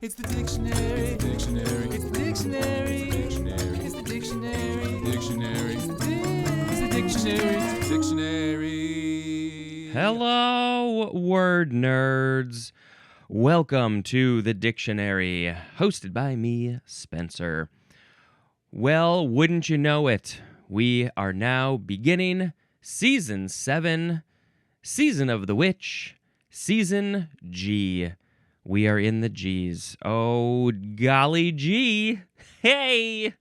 It's the dictionary. It's the dictionary. It's the dictionary. It's the dictionary. Dictionary. It's the dictionary. It's the dictionary. Hello, word nerds. Welcome to the dictionary, hosted by me, Spencer. Well, wouldn't you know it? We are now beginning Season 7, Season of the Witch, Season G. We are in the G's. Oh, golly gee. Hey!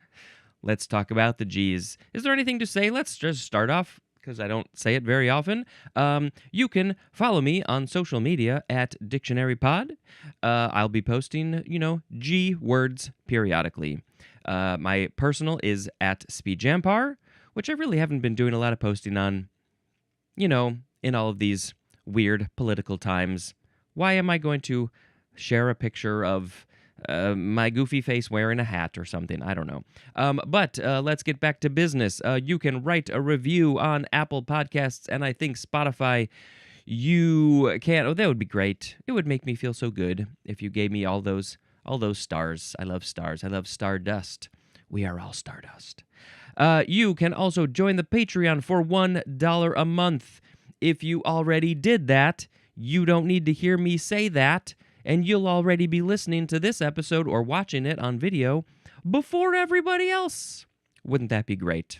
Let's talk about the G's. Is there anything to say? Let's just start off, because I don't say it very often. You can follow me on social media at dictionarypod. I'll be posting, G words periodically. My personal is at speedjampar, which I really haven't been doing a lot of posting on, in all of these weird political times. Why am I going to share a picture of my goofy face wearing a hat or something? I don't know. But let's get back to business. You can write a review on Apple Podcasts and I think Spotify. You can. Oh, that would be great. It would make me feel so good if you gave me all those stars. I love stars. I love stardust. We are all stardust. You can also join the Patreon for $1 a month. If you already did that, you don't need to hear me say that, and you'll already be listening to this episode or watching it on video before everybody else. Wouldn't that be great?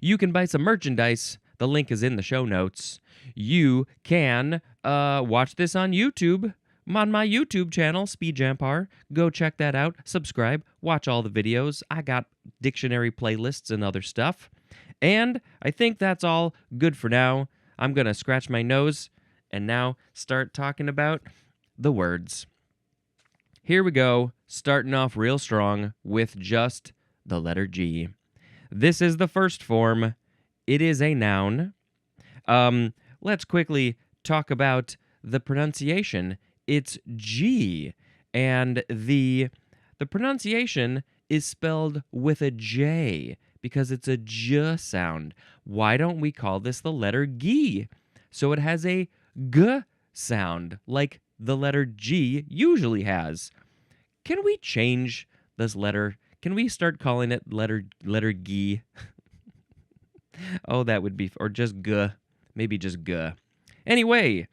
You can buy some merchandise. The link is in the show notes. You can watch this on YouTube, on my YouTube channel, Speedjampar. Go check that out. Subscribe. Watch all the videos. I got dictionary playlists and other stuff. And I think that's all good for now. I'm going to scratch my nose and now start talking about the words. Here we go, starting off real strong with just the letter G. This is the first form. It is a noun. Let's quickly talk about the pronunciation. It's G, and the pronunciation is spelled with a J because it's a J sound. Why don't we call this the letter G? So it has a G sound, like the letter G usually has. Can we change this letter? Can we start calling it letter G? Oh, that would be, or just G. Maybe just G. Anyway,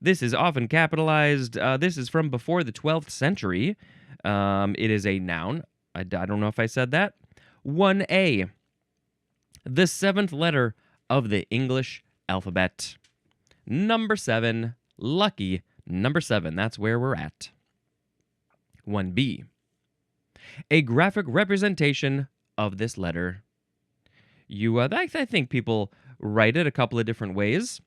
this is often capitalized. This is from before the 12th century. It is a noun. I don't know if I said that. 1A, the seventh letter of the English alphabet. Number 7, lucky number 7. That's where we're at. 1B, a graphic representation of this letter. I think people write it a couple of different ways.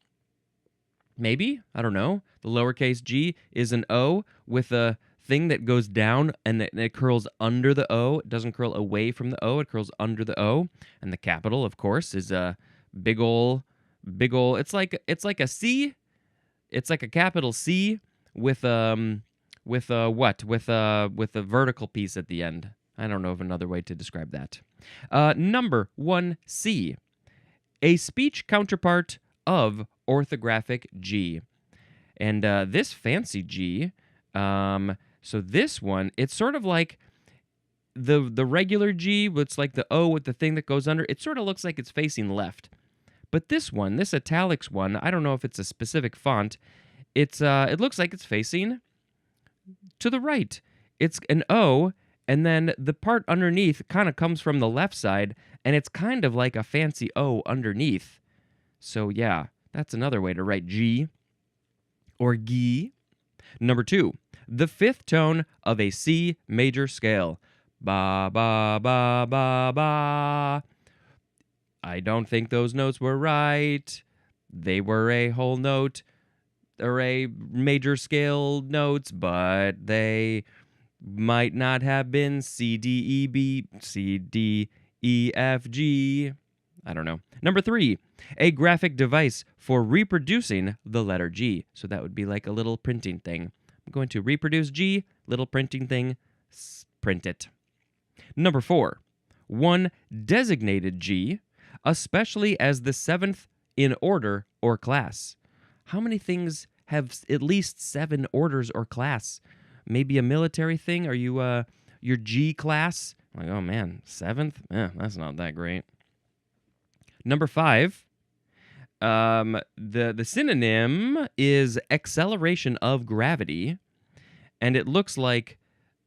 Maybe, I don't know. The lowercase g is an O with a thing that goes down and it curls under the O. It doesn't curl away from the O. It curls under the O. And the capital, of course, is a big ol'. It's like a C. It's like a capital C with a vertical piece at the end. I don't know of another way to describe that. Number 1C, a speech counterpart of orthographic G. And this fancy G, so this one, it's sort of like the regular G, it's like the O with the thing that goes under. It sort of looks like it's facing left. But this one, this italics one, I don't know if it's a specific font. It looks like it's facing to the right. It's an O, and then the part underneath kind of comes from the left side, and it's kind of like a fancy O underneath. So yeah, that's another way to write G or G. Number 2, the fifth tone of a C major scale. Ba, ba, ba, ba, ba. I don't think those notes were right. They were a whole note or a major scale notes, but they might not have been C, D, E, B, C, D, E, F, G. I don't know. Number 3, a graphic device for reproducing the letter G. So that would be like a little printing thing. I'm going to reproduce G, little printing thing, print it. Number 4, one designated G, especially as the seventh in order or class. How many things have at least 7 orders or class. Maybe a military thing? Are you your G class? Like, oh man, 7th? That's not that great. Number 5, the synonym is acceleration of gravity, and it looks like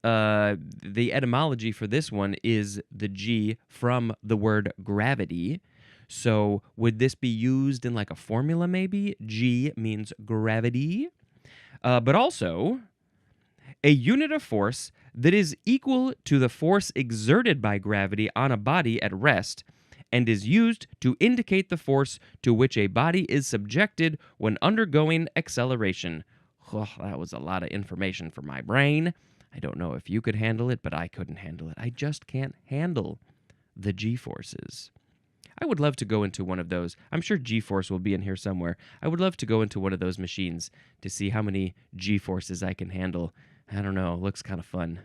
the etymology for this one is the G from the word gravity. So would this be used in like a formula maybe? G means gravity. But also, a unit of force that is equal to the force exerted by gravity on a body at rest and is used to indicate the force to which a body is subjected when undergoing acceleration. Oh, that was a lot of information for my brain. I don't know if you could handle it, but I couldn't handle it. I just can't handle the G-forces. I would love to go into one of those. I'm sure G-force will be in here somewhere. I would love to go into one of those machines to see how many G-forces I can handle. I don't know. It looks kind of fun.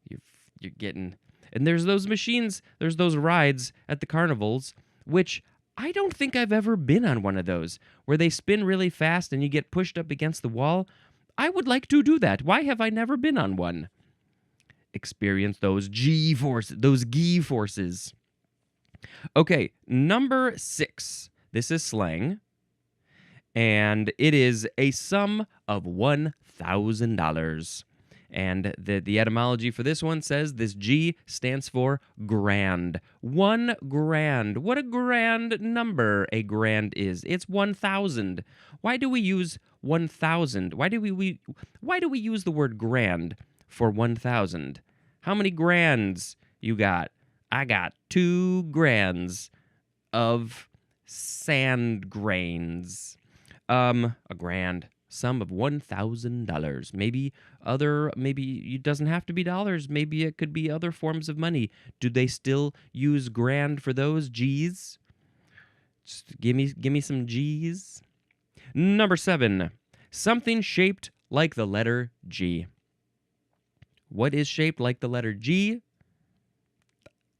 You're getting... And there's those machines, there's those rides at the carnivals, which I don't think I've ever been on one of those, where they spin really fast and you get pushed up against the wall. I would like to do that. Why have I never been on one? Experience those G-forces, those G-forces. Okay, number 6. This is slang, and it is a sum of $1,000. And the etymology for this one says this G stands for grand. 1 grand. What a grand number a grand is. It's 1,000. Why do we use 1,000? Why do we use the word grand for 1,000? How many grands you got? I got 2 grands of sand grains. A grand. Sum of $1,000. Maybe it doesn't have to be dollars. Maybe it could be other forms of money. Do they still use grand for those? G's? Just give me some G's. Number 7. Something shaped like the letter G. What is shaped like the letter G?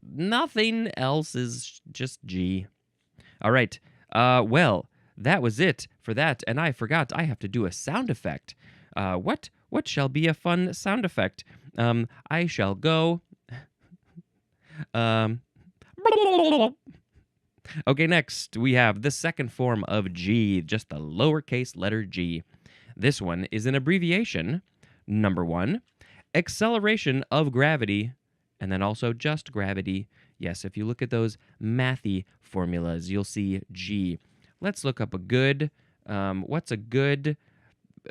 Nothing else is just G. All right. Well, that was it for that, and I forgot I have to do a sound effect. What shall be a fun sound effect? I shall go... Okay, next we have the second form of G, just the lowercase letter G. This one is an abbreviation. Number 1, acceleration of gravity, and then also just gravity. Yes, if you look at those mathy formulas, you'll see G. Let's look up a good, what's a good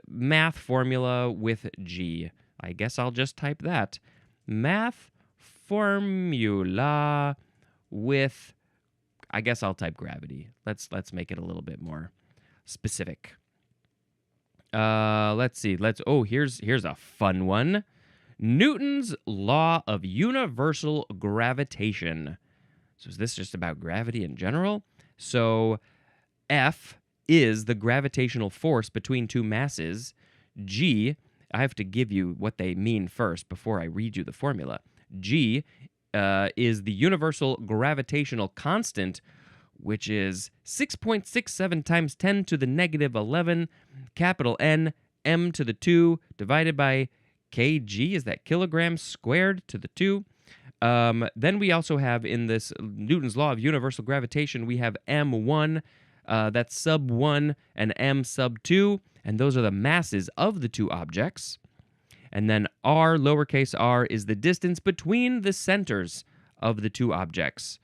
math formula with G? I guess I'll just type that. Math formula with, I guess I'll type gravity. Let's make it a little bit more specific. Let's see. Here's a fun one. Newton's law of universal gravitation. So is this just about gravity in general? So F is the gravitational force between two masses. G, I have to give you what they mean first before I read you the formula. G is the universal gravitational constant, which is 6.67 times 10 to the negative 11, capital N, m to the 2, divided by kg, is that kilograms squared to the 2. Then we also have in this Newton's law of universal gravitation, we have m1, that's sub 1, and m sub 2, and those are the masses of the two objects. And then r, lowercase r, is the distance between the centers of the two objects.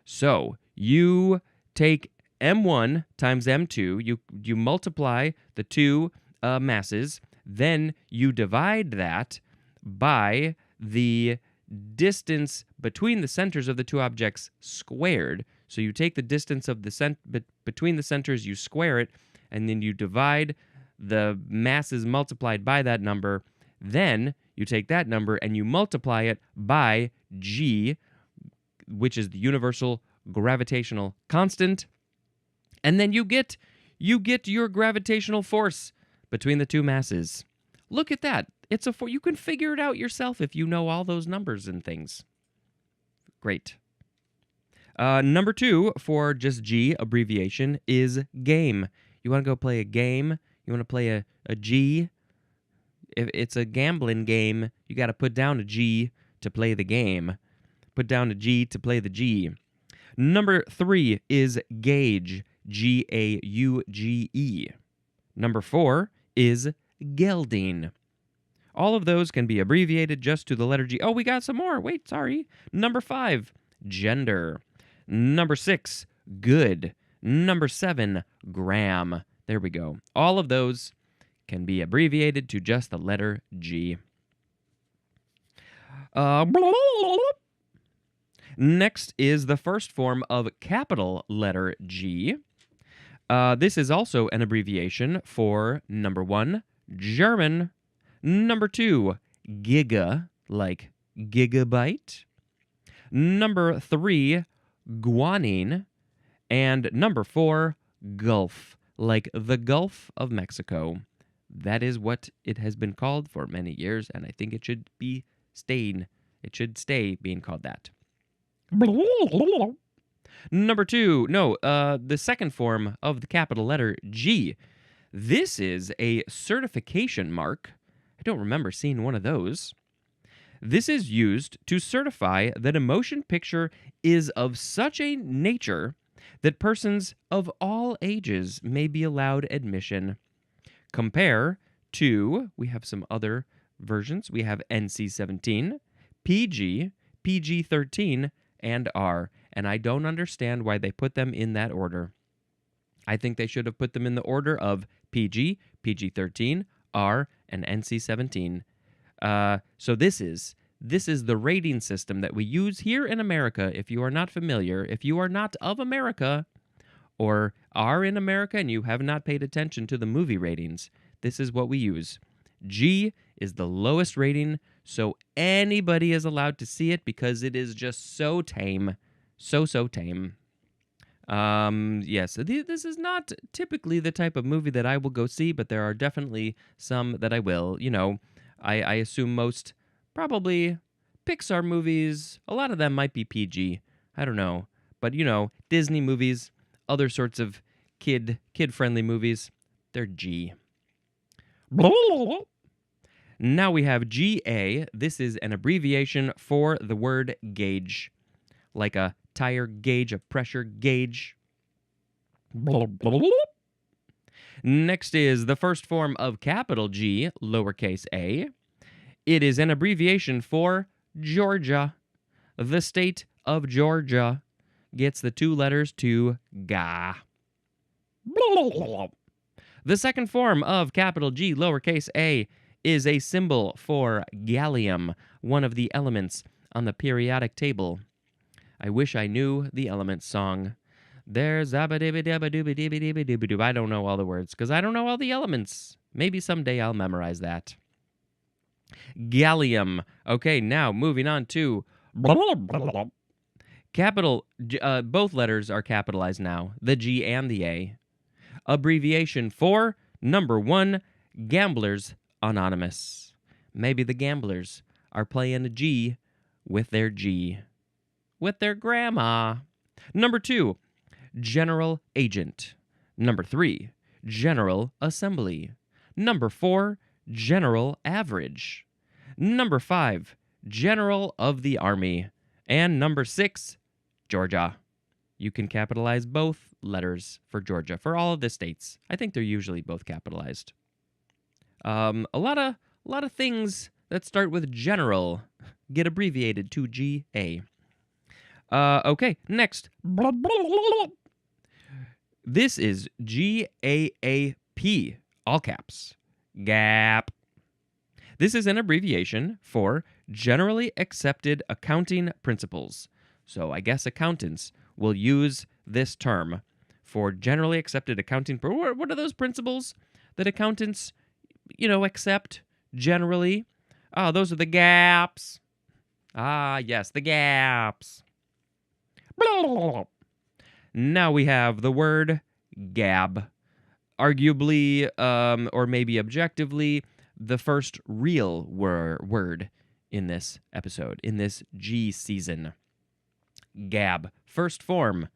So you take m1 times m2, you multiply the two masses, then you divide that by the distance between the centers of the two objects squared. So you take the distance of the between the centers, you square it, and then you divide the masses multiplied by that number. Then you take that number and you multiply it by G, which is the universal gravitational constant, and then you get your gravitational force between the two masses. Look at that. You can figure it out yourself if you know all those numbers and things. Great. Number 2 for just G abbreviation is game. You want to go play a game? You want to play a G? If it's a gambling game, you got to put down a G to play the game. Put down a G to play the G. Number 3 is gauge, Gauge. Number 4 is gelding. All of those can be abbreviated just to the letter G. Oh, we got some more. Wait, sorry. Number 5, gender. Number 6, good. Number 7, gram. There we go. All of those can be abbreviated to just the letter G. Next is the first form of capital letter G. This is also an abbreviation for number 1, German. Number 2, giga, like gigabyte. Number 3, guanine. And number 4, Gulf, like the Gulf of Mexico. That is what it has been called for many years, and I think it should be staying. It should stay being called that. Number 2, the second form of the capital letter G. This is a certification mark. I don't remember seeing one of those. This is used to certify that a motion picture is of such a nature that persons of all ages may be allowed admission. Compare to, we have some other versions. We have NC-17, PG, PG-13, and R. And I don't understand why they put them in that order. I think they should have put them in the order of PG, PG-13, R, and NC-17. So this is the rating system that we use here in America. If you are not familiar, if you are not of America or are in America and you have not paid attention to the movie ratings, this is what we use. G is the lowest rating, so anybody is allowed to see it because it is just so tame. So tame. Yes, this is not typically the type of movie that I will go see, but there are definitely some that I will. You know, I assume most, probably, Pixar movies, a lot of them might be PG. I don't know. But, you know, Disney movies, other sorts of kid-friendly movies, they're G. Now we have GA. This is an abbreviation for the word gauge, like a tire gauge, a pressure gauge. Next is the first form of capital G, lowercase a. It is an abbreviation for Georgia. The state of Georgia gets the 2 letters to GA. The second form of capital G, lowercase a, is a symbol for gallium, one of the elements on the periodic table. I wish I knew the Elements song. There's abba-dibba-dabba-dooba-dibba-dibba-dooba-dooba. I don't know all the words because I don't know all the elements. Maybe someday I'll memorize that. Gallium. Okay, now moving on to capital. Both letters are capitalized now, the G and the A. Abbreviation for number 1, Gamblers Anonymous. Maybe the gamblers are playing a G with their G. With their grandma. Number 2, General Agent. Number 3, General Assembly. Number 4, General Average. Number 5, General of the Army. And number 6, Georgia. You can capitalize both letters for Georgia, for all of the states. I think they're usually both capitalized. A lot of things that start with general get abbreviated to GA. Okay, next. This is GAAP, all caps. GAP. This is an abbreviation for Generally Accepted Accounting Principles. So I guess accountants will use this term for generally accepted accounting. What are those principles that accountants, accept generally? Oh, those are the gaps. Ah, yes, the gaps. Now we have the word gab. Arguably, or maybe objectively, the first real word in this episode, in this G season. Gab. First form.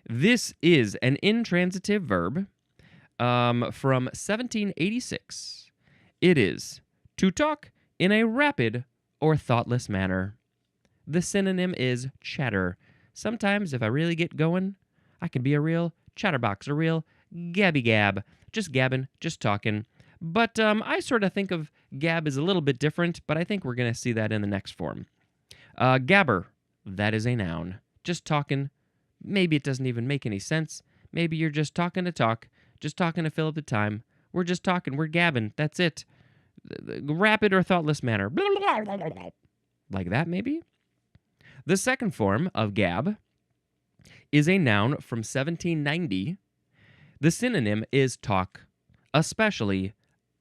This is an intransitive verb. from 1786. It is to talk in a rapid or thoughtless manner. The synonym is chatter. Sometimes, if I really get going, I can be a real chatterbox, a real gabby gab. Just gabbing, just talking. But I sort of think of gab as a little bit different, but I think we're going to see that in the next form. Gabber, that is a noun. Just talking. Maybe it doesn't even make any sense. Maybe you're just talking to talk, just talking to fill up the time. We're just talking, we're gabbing, that's it. Rapid or thoughtless manner. Like that, maybe? The second form of gab is a noun from 1790. The synonym is talk, especially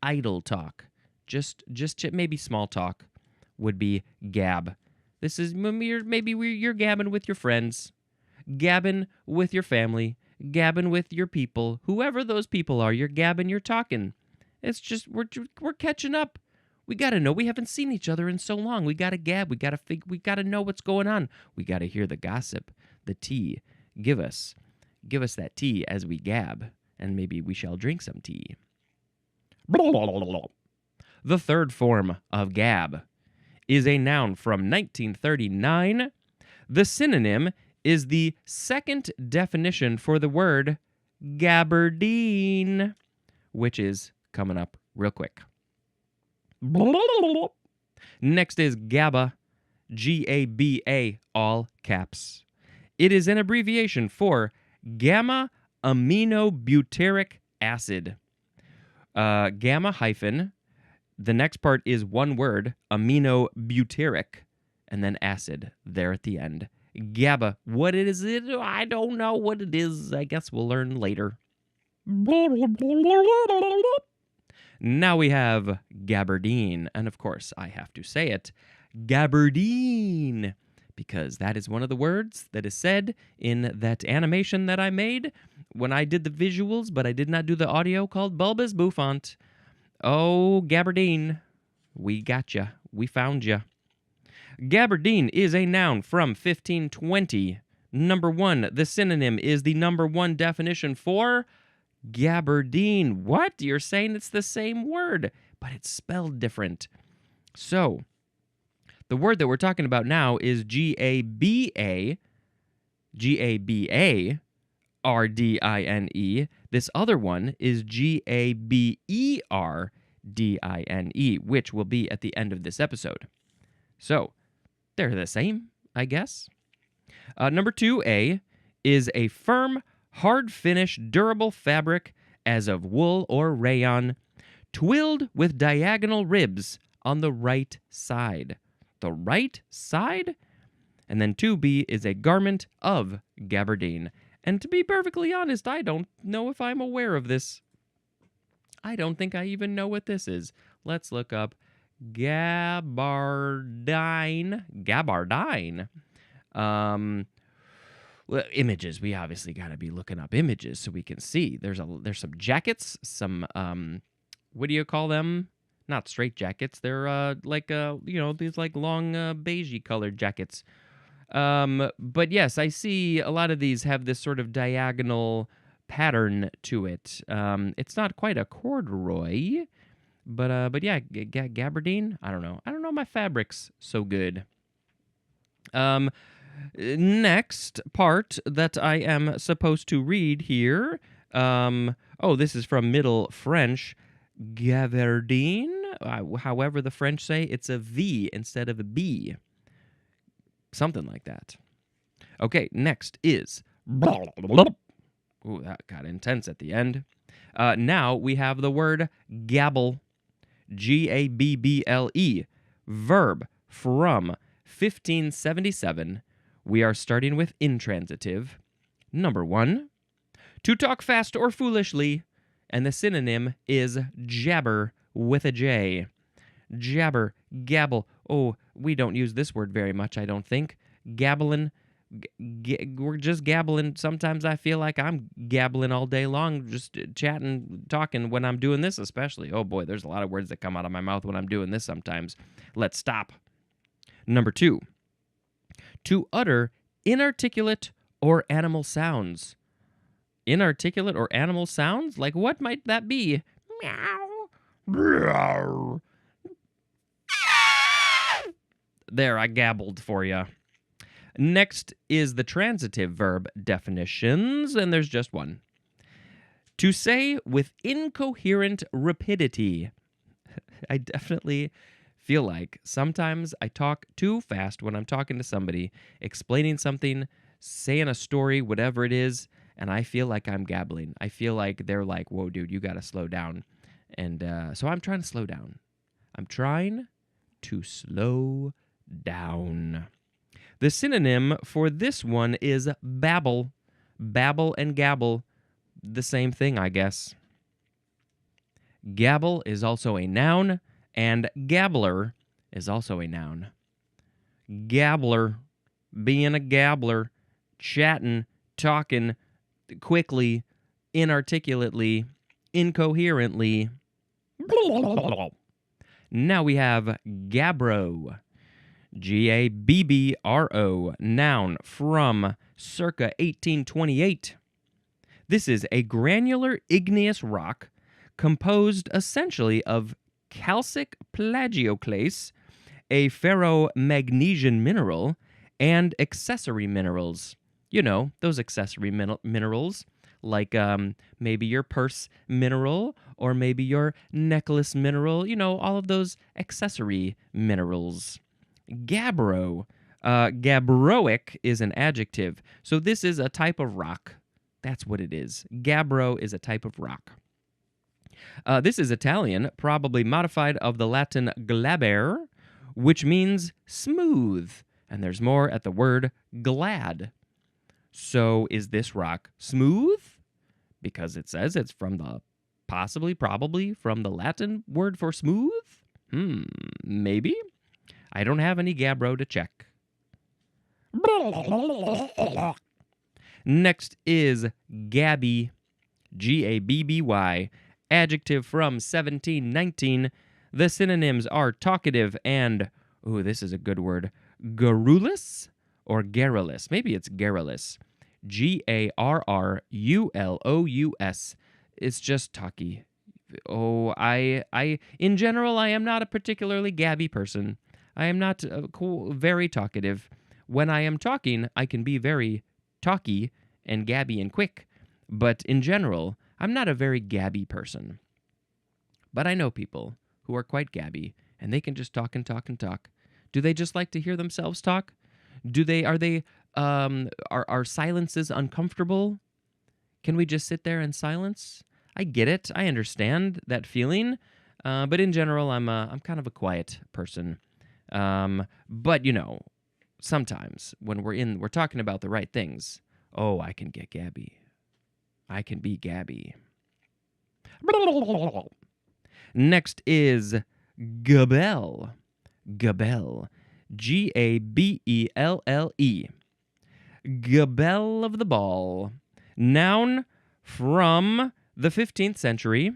idle talk. Just maybe small talk would be gab. This is maybe you're gabbing with your friends, gabbing with your family, gabbing with your people, whoever those people are. You're gabbing, you're talking. It's just we're catching up. We got to know. We haven't seen each other in so long. We got to gab. We got to know what's going on. We got to hear the gossip, the tea. Give us that tea as we gab, and maybe we shall drink some tea. The third form of gab is a noun from 1939. The synonym is the second definition for the word gaberdine, which is coming up real quick. Next is GABA, G-A-B-A, all caps. It is an abbreviation for gamma-aminobutyric acid. Gamma hyphen, the next part is one word, aminobutyric, and then acid there at the end. GABA, what is it? I don't know what it is. I guess we'll learn later. Now we have gaberdine, and of course I have to say it, gaberdine, because that is one of the words that is said in that animation that I made when I did the visuals, but I did not do the audio, called Bulbous Bouffant. Oh, gaberdine, we got ya. We found ya. Gaberdine is a noun from 1520. Number one, the synonym is the number one definition for gaberdine. What? You're saying it's the same word, but it's spelled different. So, the word that we're talking about now is G-A-B-A, R-D-I-N-E. This other one is G-A-B-E-R-D-I-N-E, which will be at the end of this episode. So, they're the same, I guess. Number 2A is a firm, hard finish, durable fabric as of wool or rayon, twilled with diagonal ribs on the right side. The right side? And then 2B is a garment of gaberdine. And to be perfectly honest, I don't know if I'm aware of this. I don't think I even know what this is. Let's look up gabardine. Gabardine. Well, images. We obviously got to be looking up images so we can see. There's some jackets, some what do you call them? Not straight jackets. They're these like long beigey colored jackets. But yes, I see a lot of these have this sort of diagonal pattern to it. It's not quite a corduroy, but yeah, gabardine. I don't know my fabrics so good. Next part that I am supposed to read here. This is from Middle French. Gaberdine. However the French say, it's a V instead of a B. Something like that. Okay, next is... Ooh, that got intense at the end. Now we have the word gabble. G-A-B-B-L-E. Verb from 1577. We are starting with intransitive. Number 1, to talk fast or foolishly. And the synonym is jabber with a J. Jabber, gabble. Oh, we don't use this word very much, I don't think. Gabbling. We're just gabbling. Sometimes I feel like I'm gabbling all day long, just chatting, talking when I'm doing this especially. Oh boy, there's a lot of words that come out of my mouth when I'm doing this sometimes. Let's stop. Number 2, to utter inarticulate or animal sounds. inarticulate or animal sounds? Like, what might that be? Meow. Meow. There, I gabbled for you. Next is the transitive verb definitions, and there's just one. To say with incoherent rapidity. I definitely feel like sometimes I talk too fast when I'm talking to somebody, explaining something, saying a story, whatever it is, and I feel like I'm gabbling. I feel like they're like, whoa, dude, you got to slow down. And so I'm trying to slow down. I'm trying to slow down. The synonym for this one is babble. Babble and gabble, the same thing, I guess. Gabble is also a noun, and gabbler is also a noun. Gabbler, being a gabbler, chatting, talking quickly, inarticulately, incoherently. Now we have gabbro. Gabbro, noun, from circa 1828. This is a granular igneous rock composed essentially of calcic plagioclase, a ferromagnesian mineral, and accessory minerals. You know, those accessory minerals, like maybe your purse mineral or maybe your necklace mineral, you know, all of those accessory minerals. Gabbro. Gabbroic is an adjective. So this is a type of rock. That's what it is. Gabbro is a type of rock. This is Italian, probably modified of the Latin glaber, which means smooth. And there's more at the word glad. So is this rock smooth? Because it says it's from the, probably from the Latin word for smooth? Maybe. I don't have any gabbro to check. Next is gabby, Gabby, adjective from 1719. The synonyms are talkative and, ooh, this is a good word, garrulous or garrulous. Maybe it's garrulous. Garrulous. It's just talky. Oh, I in general, I am not a particularly gabby person. I am not very talkative. When I am talking, I can be very talky and gabby and quick. But in general, I'm not a very gabby person. But I know people who are quite gabby, and they can just talk and talk and talk. Do they just like to hear themselves talk? Are silences uncomfortable? Can we just sit there in silence? I get it. I understand that feeling. But in general, I'm kind of a quiet person. But you know, sometimes when we're talking about the right things, oh, I can get gabby. I can be gabby. Next is gabelle. Gabelle. Gabelle. Gabelle of the ball. Noun from the 15th century.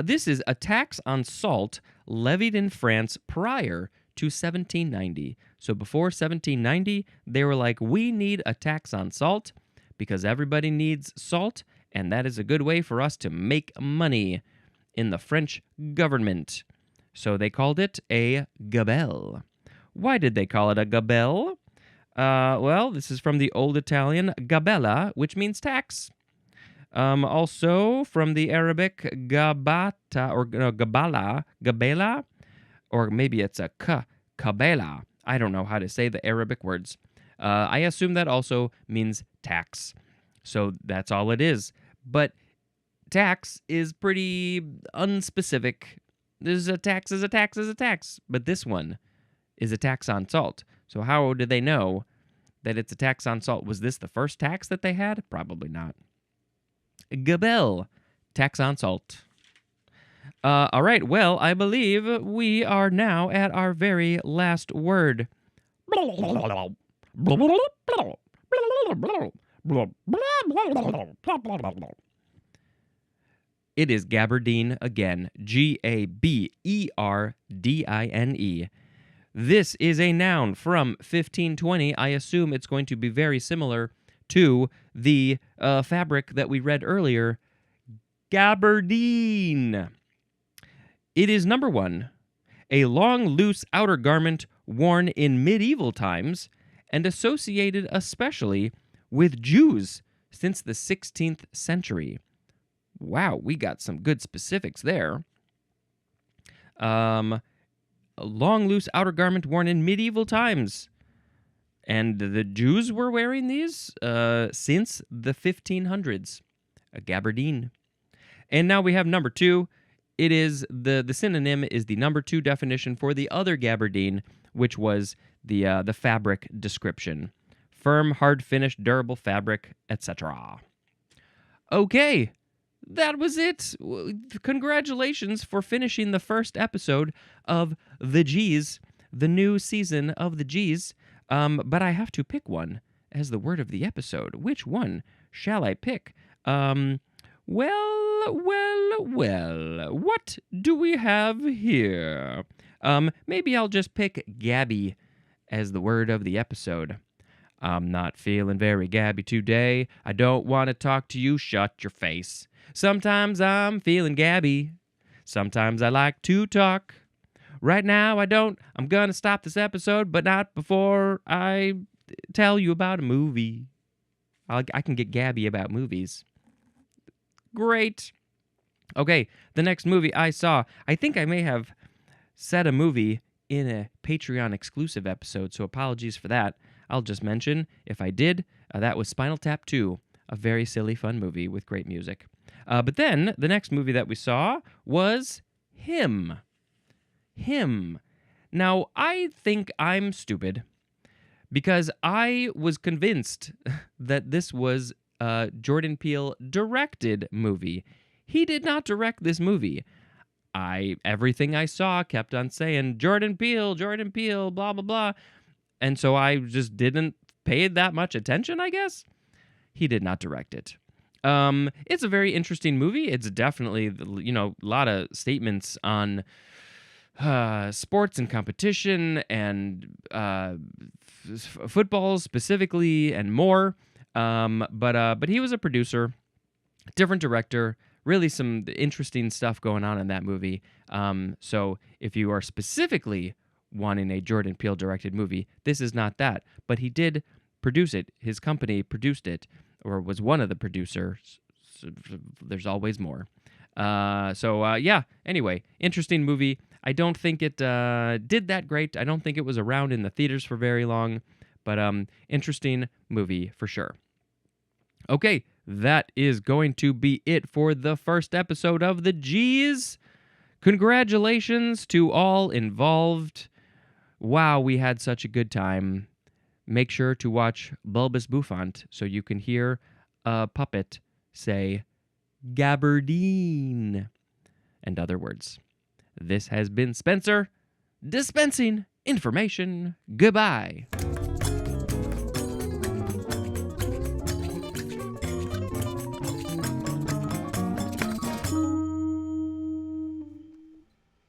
This is a tax on salt levied in France prior to 1790. So before 1790, they were like, we need a tax on salt because everybody needs salt, and that is a good way for us to make money in the French government. So they called it a gabelle. Why did they call it a gabelle? Well, this is from the Old Italian gabella, which means tax. Also from the Arabic gabata, or no, gabela, or maybe it's a kabela. I don't know how to say the Arabic words. I assume that also means tax. So that's all it is. But tax is pretty unspecific. There's a tax is a tax is a tax. But this one is a tax on salt. So how did they know that it's a tax on salt? Was this the first tax that they had? Probably not. Gabelle, tax on salt. All right, well, I believe we are now at our very last word. It is gaberdine again. Gaberdine. This is a noun from 1520. I assume it's going to be very similar to the fabric that we read earlier, gaberdine. It is number 1, a long, loose outer garment worn in medieval times and associated especially with Jews since the 16th century. Wow, we got some good specifics there. A long, loose outer garment worn in medieval times. And the Jews were wearing these since the 1500s. A gaberdine. And now we have number 2. It is the synonym is the number 2 definition for the other gaberdine, which was the fabric description. Firm, hard-finished, durable fabric, etc. Okay, that was it. Congratulations for finishing the first episode of The G's, the new season of The G's. But I have to pick one as the word of the episode. Which one shall I pick? Well, what do we have here? Maybe I'll just pick gabby as the word of the episode. I'm not feeling very gabby today. I don't want to talk to you. Shut your face. Sometimes I'm feeling gabby. Sometimes I like to talk. Right now I don't. I'm going to stop this episode, but not before I tell you about a movie. I can get gabby about movies. Great. Okay, the next movie I saw, I think I may have said a movie in a Patreon exclusive episode, so apologies for that. I'll just mention, if I did, that was Spinal Tap II, a very silly, fun movie with great music. But then, the next movie that we saw was Him. Him. Now, I think I'm stupid because I was convinced that this was a Jordan Peele directed movie. He did not direct this movie. Everything I saw kept on saying, Jordan Peele, blah, blah, blah. And so I just didn't pay that much attention, I guess. He did not direct it. It's a very interesting movie. It's definitely, a lot of statements on sports and competition and football specifically and more. But he was a producer, different director, really some interesting stuff going on in that movie. So if you are specifically wanting a Jordan Peele directed movie, this is not that. But he did produce it. His company produced it, or was one of the producers. So there's always more. Anyway, interesting movie. I don't think it did that great. I don't think it was around in the theaters for very long, but interesting movie for sure. Okay, that is going to be it for the first episode of The G's. Congratulations to all involved. Wow, we had such a good time. Make sure to watch Bulbous Bouffant so you can hear a puppet say gaberdine and other words. This has been Spencer, dispensing information. Goodbye.